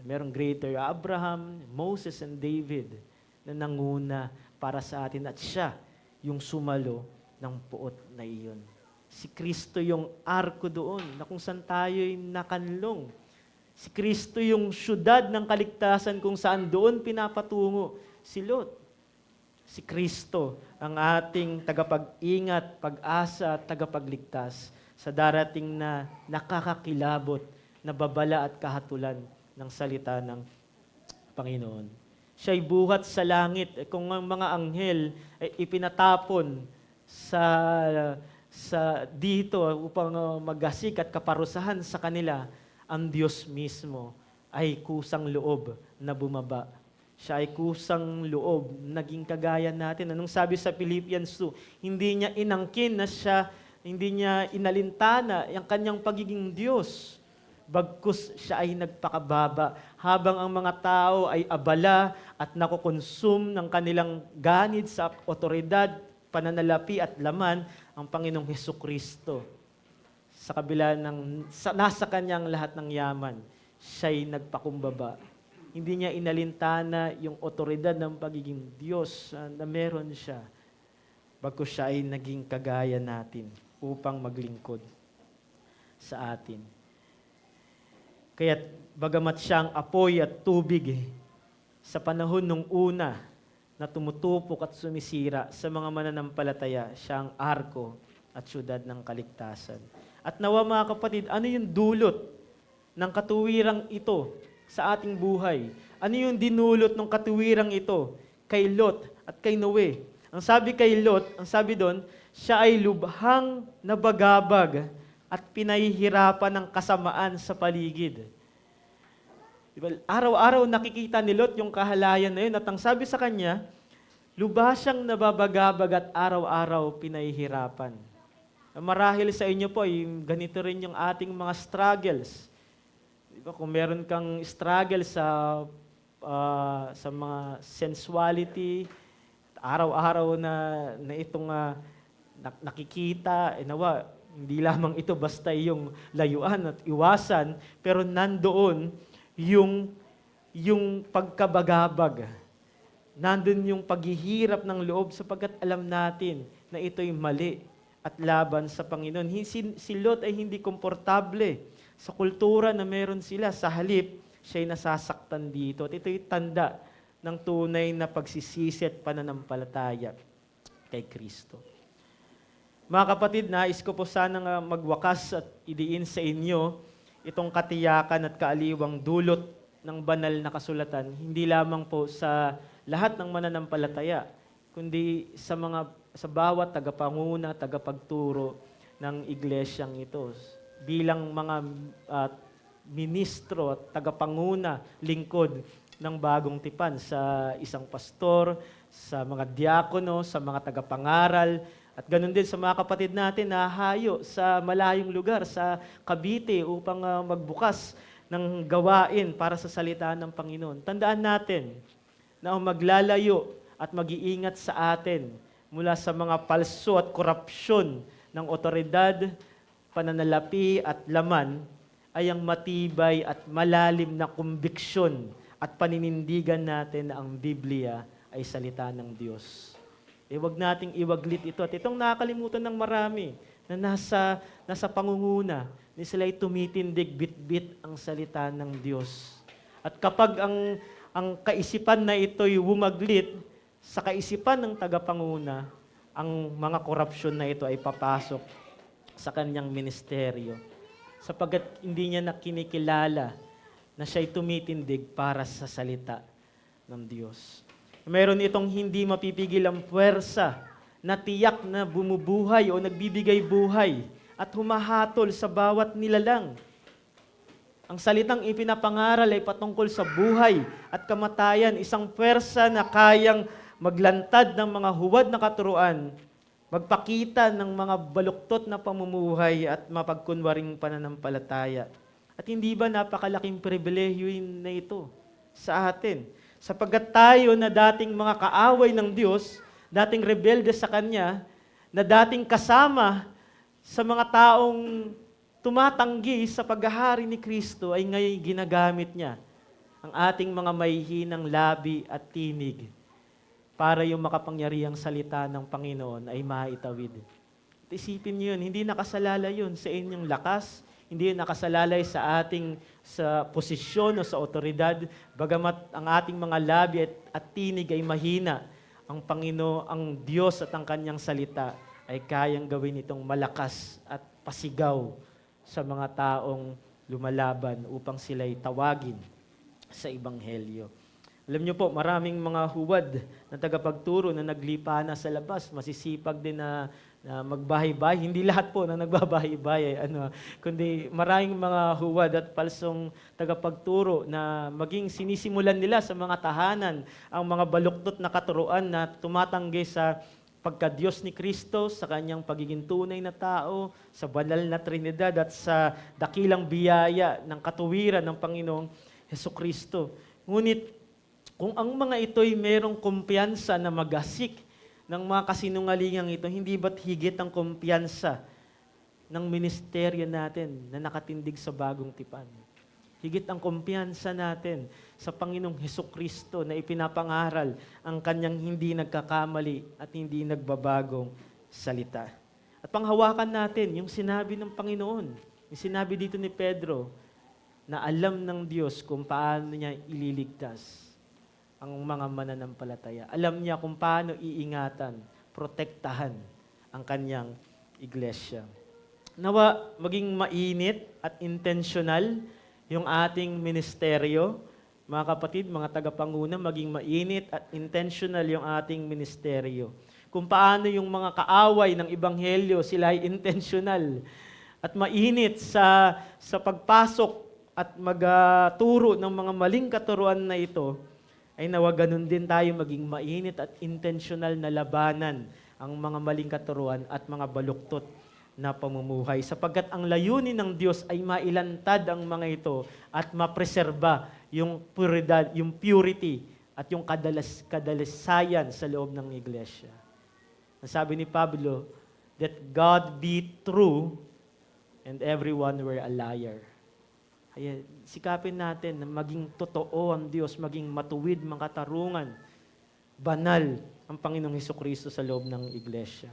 merong greater Abraham, Moses, and David na nanguna para sa atin at siya yung sumalo ng puot na iyon. Si Kristo yung arko doon na kung saan tayo'y nakanlong. Si Kristo yung syudad ng kaligtasan kung saan doon pinapatungo si Lot. Si Kristo ang ating tagapag-ingat, pag-asa at tagapagligtas sa darating na nakakakilabot na babala at kahatulan ng salita ng Panginoon. Siya'y buhat sa langit. Kung ang mga anghel ay ipinatapon sa dito upang magasik at kaparusahan sa kanila, ang Diyos mismo ay kusang loob na bumaba. Siya ay kusang loob, naging kagaya natin. Anong sabi sa Philippians 2? Hindi niya inangkin na siya, hindi niya inalintana ang kanyang pagiging Diyos. Bagkus siya ay nagpakababa habang ang mga tao ay abala at nakukonsum ng kanilang ganid sa otoridad, pananalapi at laman, ang Panginoong Hesukristo. Sa kabila nasa kanyang lahat ng yaman, siya'y nagpakumbaba. Hindi niya inalintana yung otoridad ng pagiging Diyos na meron siya. Bagkus siya ay naging kagaya natin upang maglingkod sa atin. Kaya bagamat siyang apoy at tubig sa panahon nung una na tumutupok at sumisira sa mga mananampalataya, siyang arko at syudad ng kaligtasan. At nawa mga kapatid, ano yung dulot ng katuwirang ito sa ating buhay? Ano yung dinulot ng katuwirang ito kay Lot at kay Noe? Ang sabi kay Lot, ang sabi doon, siya ay lubhang nabagabag at pinahihirapan ng kasamaan sa paligid. Diba? Araw-araw nakikita ni Lot yung kahalayan na yun at ang sabi sa kanya, lubha siyang nababagabag at araw-araw pinahihirapan. Marahil sa inyo po, ganito rin yung ating mga struggles. Diba? Kung meron kang struggle sa mga sensuality, araw-araw na itong nakikita, nawa, hindi lamang ito basta yung layuan at iwasan, pero nandoon yung pagkabagabag. Nandun yung paghihirap ng loob sapagkat alam natin na ito'y mali at laban sa Panginoon. Si Lot ay hindi komportable sa kultura na meron sila. Sa halip, siya'y nasasaktan dito. At ito'y tanda ng tunay na pagsisisi at pananampalataya kay Kristo. Mga kapatid, nais ko po sanang magwakas at idiin sa inyo itong katiyakan at kaaliwang dulot ng banal na kasulatan, hindi lamang po sa lahat ng mananampalataya, kundi sa bawat tagapanguna, tagapagturo ng iglesyang ito. Bilang mga ministro at tagapanguna, lingkod ng bagong tipan sa isang pastor, sa mga diakono, sa mga tagapangaral, at ganun din sa mga kapatid natin na hayo sa malayong lugar, sa Cavite, upang magbukas ng gawain para sa salita ng Panginoon. Tandaan natin na ang maglalayo at mag-iingat sa atin mula sa mga palso at korupsyon ng otoridad, pananalapi at laman ay ang matibay at malalim na kumbiksyon at paninindigan natin na ang Biblia ay salita ng Diyos. Wag nating iwaglit ito. At itong nakakalimutan ng marami na nasa pangunguna, ni sila'y tumitindig bit-bit ang salita ng Diyos. At kapag ang kaisipan na ito'y wumaglit, sa kaisipan ng tagapanguna, ang mga korupsyon na ito ay papasok sa kanyang ministeryo. Sapagkat hindi niya nakinikilala na siya'y tumitindig para sa salita ng Diyos. Meron itong hindi mapipigil ang puwersa na tiyak na bumubuhay o nagbibigay buhay at humahatol sa bawat nilalang. Ang salitang ipinapangaral ay patungkol sa buhay at kamatayan, isang puwersa na kayang maglantad ng mga huwad na katuruan, magpakita ng mga baluktot na pamumuhay at mapagkunwaring pananampalataya. At hindi ba napakalaking pribilehiyo na ito sa atin? Sapagkat tayo na dating mga kaaway ng Diyos, dating rebelde sa Kanya, na dating kasama sa mga taong tumatanggi sa paghahari ni Kristo, ay ngayon ginagamit niya ang ating mga mahihinang labi at tinig para yung makapangyarihang salita ng Panginoon ay maitawid. At isipin niyo yun, hindi nakasalalay yun sa inyong lakas, hindi yun nakasalalay sa posisyon o sa otoridad, bagamat ang ating mga labi at tinig ay mahina, ang Panginoon, ang Diyos at ang Kanyang salita ay kayang gawin itong malakas at pasigaw sa mga taong lumalaban upang sila'y tawagin sa Ebanghelyo. Alam niyo po, maraming mga huwad na tagapagturo na naglipa na sa labas, masisipag din na magbahay-bahay. Hindi lahat po na nagbabahay-bahay, kundi maraming mga huwad at palsong tagapagturo na maging sinisimulan nila sa mga tahanan ang mga baluktot na katuruan na tumatanggi sa pagka-Diyos ni Kristo, sa Kanyang pagiging tunay na tao, sa banal na Trinidad at sa dakilang biyaya ng katuwiran ng Panginoong Hesukristo. Ngunit kung ang mga ito'y merong kumpiyansa na magasik ng mga kasinungalingang ito, hindi ba't higit ang kumpiyansa ng ministeryo natin na nakatindig sa bagong tipan? Higit ang kumpiyansa natin sa Panginoong Hesukristo na ipinapangaral ang Kanyang hindi nagkakamali at hindi nagbabagong salita. At panghawakan natin yung sinabi ng Panginoon, yung sinabi dito ni Pedro, na alam ng Diyos kung paano niya ililigtas ang mga mananampalataya. Alam niya kung paano iingatan, protektahan ang Kanyang iglesia. Nawa maging mainit at intentional yung ating ministeryo. Mga kapatid, mga tagapanguna, maging mainit at intentional yung ating ministeryo. Kung paano yung mga kaaway ng Ebanghelyo, sila ay intentional at mainit sa pagpasok at magturo ng mga maling katuruan na ito, ay nawa ganun din tayo maging mainit at intentional na labanan ang mga maling katuruan at mga baluktot na pamumuhay. Sapagkat ang layunin ng Diyos ay mailantad ang mga ito at mapreserba yung puridad, yung purity at yung kadalasayan sa loob ng iglesia. Ang sabi ni Pablo, that God be true and everyone were a liar. Kaya sikapin natin na maging totoo ang Diyos, maging matuwid, makatarungan, banal ang Panginoong Hesukristo sa loob ng iglesia.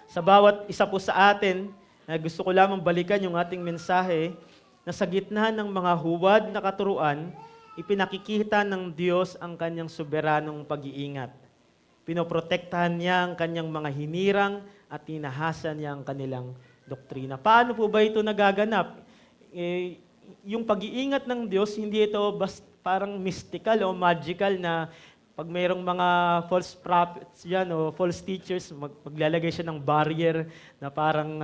Sa bawat isa po sa atin, gusto ko lamang balikan yung ating mensahe na sa gitna ng mga huwad na katuruan, ipinakikita ng Diyos ang Kanyang soberanong pag-iingat. Pinoprotektahan niya ang Kanyang mga hinirang at tinahasa niya ang kanilang doktrina. Paano po ba ito nagaganap? Yung pag-iingat ng Diyos, hindi ito parang mystical o magical na pag mayroong mga false prophets yan o false teachers, maglalagay siya ng barrier na parang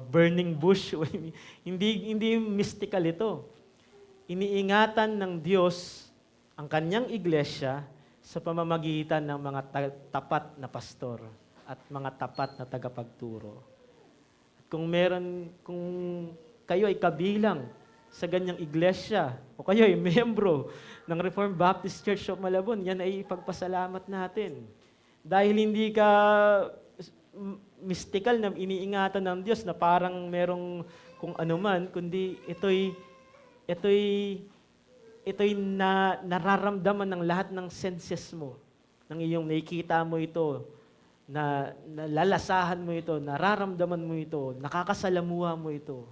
burning bush. Hindi mystical ito. Iniingatan ng Diyos ang Kanyang iglesia sa pamamagitan ng mga tapat na pastor at mga tapat na tagapagturo. At kung kayo ay kabilang sa ganyang iglesia o kayo ay membro ng Reformed Baptist Church of Malabon, yan ay ipagpasalamat natin. Dahil hindi ka mystical na iniingatan ng Diyos na parang merong kung ano man, kundi ito'y nararamdaman ng lahat ng senses mo ng iyong nakikita mo ito, na nalalasahan mo ito, nararamdaman mo ito, nakakasalamuha mo ito.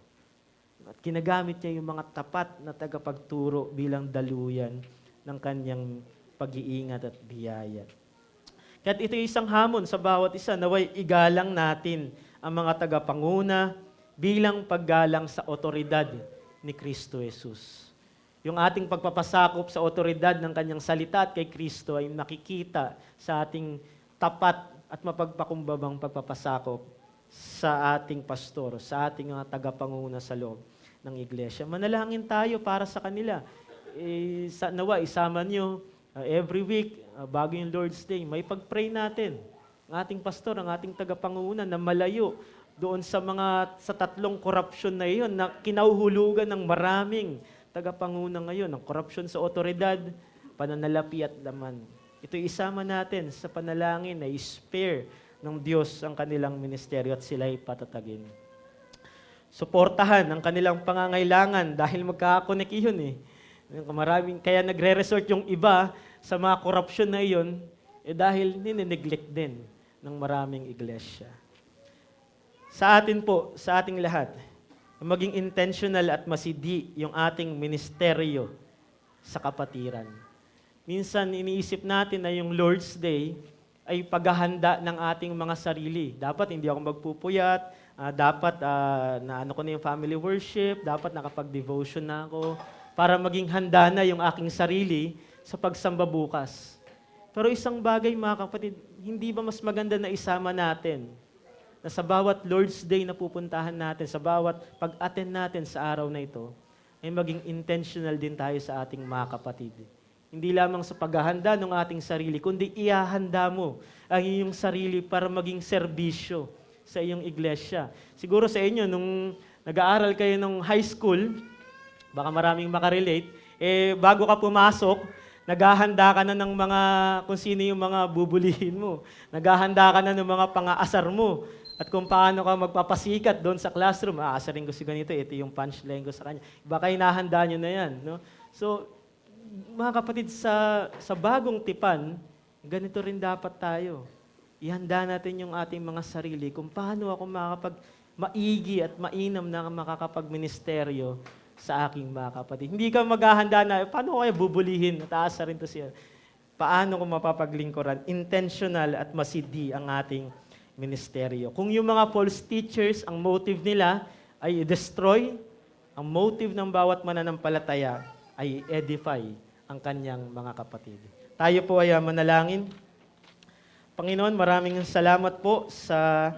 At ginagamit niya yung mga tapat na tagapagturo bilang daluyan ng kanyang pag-iingat at biyaya. Kaya't ito yung isang hamon sa bawat isa, naway igalang natin ang mga tagapanguna bilang paggalang sa otoridad ni Kristo Jesus. Yung ating pagpapasakop sa otoridad ng kanyang salita at kay Kristo ay nakikita sa ating tapat at mapagpakumbabang pagpapasakop sa ating pastor, sa ating mga tagapanguna sa loob ng iglesia. Manalangin tayo para sa kanila. Nawa, isama nyo every week, bago yung Lord's Day, may pag-pray natin. Ang ating pastor, ang ating tagapanguna na malayo doon sa tatlong korupsyon na iyon na kinauhulugan ng maraming tagapanguna ngayon, ang korupsyon sa otoridad, pananalapi at laman. Ito isama natin sa panalangin na i-spare ng Diyos ang kanilang ministeryo at sila'y patatagin. Suportahan ang kanilang pangangailangan dahil magkakakonek yun eh. Kaya nagre-resort yung iba sa mga korupsyon na iyon dahil ninineglect din ng maraming iglesia. Sa atin po, sa ating lahat, maging intentional at masidi yung ating ministeryo sa kapatiran. Minsan iniisip natin na yung Lord's Day ay paghahanda ng ating mga sarili. Dapat hindi ako magpupuyat, dapat naano ko na yung family worship, dapat nakapag-devotion na ako, para maging handa na yung aking sarili sa pagsamba bukas. Pero isang bagay mga kapatid, hindi ba mas maganda na isama natin na sa bawat Lord's Day na pupuntahan natin, sa bawat pag-attend natin sa araw na ito, ay maging intentional din tayo sa ating mga kapatid. Hindi lamang sa paghahanda ng ating sarili, kundi ihahanda mo ang iyong sarili para maging serbisyo sa iyong iglesia. Siguro sa inyo, nung nag-aaral kayo ng high school, baka maraming makarelate, bago ka pumasok, naghahanda ka na ng mga, kung sino yung mga bubulihin mo. Naghahanda ka na ng mga pang-aasar mo. At kung paano ka magpapasikat doon sa classroom, aasarin ko si ganito, ito yung punchline ko sa kanya. Baka inahanda nyo na yan. No? So, mga kapatid, sa bagong tipan, ganito rin dapat tayo. Ihanda natin yung ating mga sarili kung paano ako maigi at mainam na makakapag-ministeryo sa aking mga kapatid. Hindi ka maghahanda na, paano ko kaya bubulihin at aasarin to siya? Paano ko mapapaglingkuran? Intentional at masidi ang ating ministeryo. Kung yung mga false teachers, ang motive nila ay destroy, ang motive ng bawat mananampalataya ay edify ang kanyang mga kapatid. Tayo po ay manalangin. Panginoon, maraming salamat po sa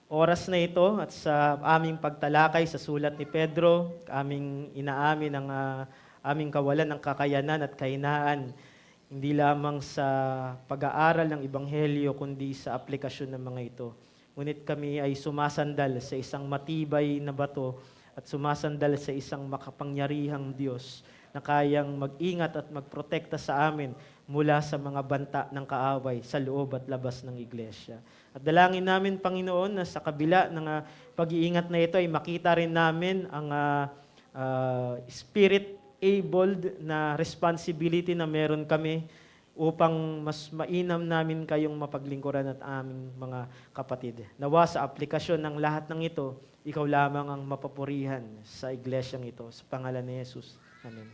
oras na ito at sa aming pagtalakay sa sulat ni Pedro, aming inaamin ang aming kawalan ng kakayanan at kahinaan, hindi lamang sa pag-aaral ng Ebanghelyo, kundi sa aplikasyon ng mga ito. Ngunit kami ay sumasandal sa isang matibay na bato at sumasandal sa isang makapangyarihang Diyos na kayang mag-ingat at magprotekta sa amin mula sa mga banta ng kaaway sa loob at labas ng iglesia. At dalangin namin, Panginoon, na sa kabila ng pag-iingat na ito ay makita rin namin ang spirit-abled na responsibility na meron kami upang mas mainam namin kayong mapaglingkuran at aming mga kapatid. Nawa sa aplikasyon ng lahat ng ito, ikaw lamang ang mapapurihan sa iglesyang ito. Sa pangalan ni Jesus. Amen.